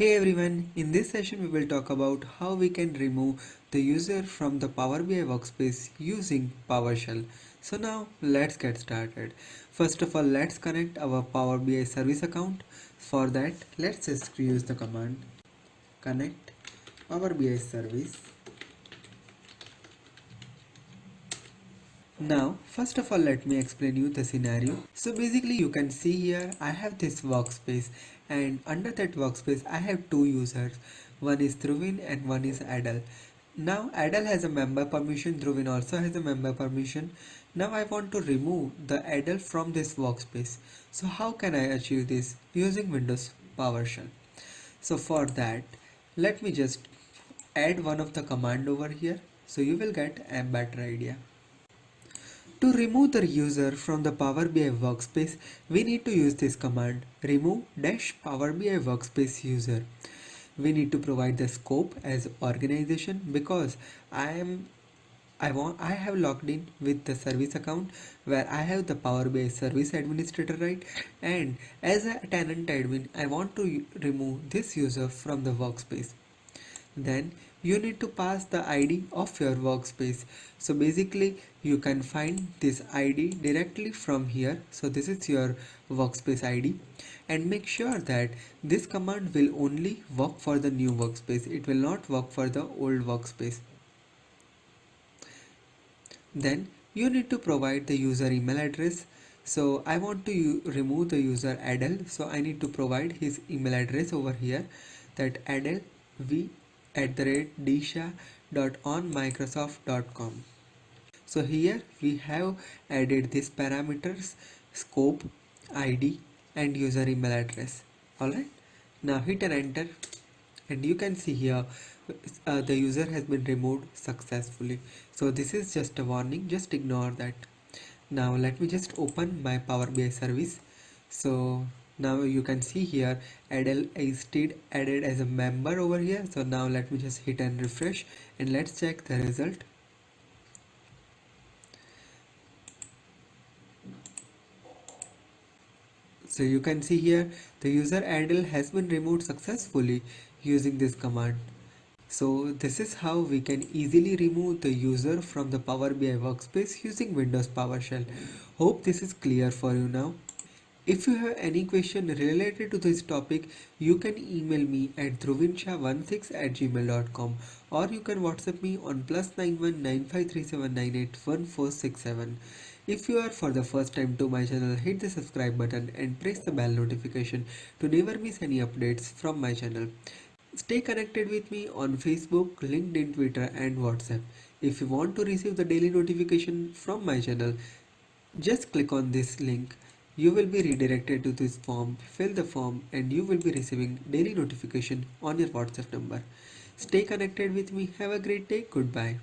Hey everyone, in this session we will talk about how we can remove the user from the Power BI Workspace using PowerShell. So now let's get started. First of all, let's connect our Power BI service account. For that, let's just use the command connect Power BI service. Now, first of all, let me explain you the scenario. So basically you can see here, I have this workspace and under that workspace, I have two users. One is Dhruvin and one is Adel. Now Adel has a member permission, Dhruvin also has a member permission. Now I want to remove the Adel from this workspace. So how can I achieve this? Using Windows PowerShell. So for that, let me just add one of the command over here. So you will get a better idea. To remove the user from the Power BI workspace, we need to use this command remove dash Power BI workspace user. We need to provide the scope as organization because I have logged in with the service account where I have the Power BI service administrator, right? And as a tenant admin, I want to remove this user from the workspace. Then you need to pass the ID of your workspace. So basically you can find this ID directly from here. So this is your workspace ID, and make sure that this command will only work for the new workspace. It will not work for the old workspace. Then you need to provide the user email address. So I want to remove the user Adel, so I need to provide his email address over here, that Adel v@disha.onmicrosoft.com. So here we have added these parameters, scope, ID and user email address. Alright, now hit and enter and you can see here the user has been removed successfully. So this is just a warning, just ignore that. Now let me just open my Power BI service. So now you can see here Adel is still added as a member over here. So now let me just hit and refresh and let's check the result. So you can see here the user Adel has been removed successfully using this command. So this is how we can easily remove the user from the Power BI workspace using Windows PowerShell. Hope this is clear for you now. If you have any question related to this topic, you can email me at dhruvinsha16@gmail.com or you can WhatsApp me on +919537981467. If you are for the first time to my channel, hit the subscribe button and press the bell notification to never miss any updates from my channel. Stay connected with me on Facebook, LinkedIn, Twitter and WhatsApp. If you want to receive the daily notification from my channel, just click on this link. You will be redirected to this form, fill the form and you will be receiving daily notification on your WhatsApp number. Stay connected with me. Have a great day. Goodbye.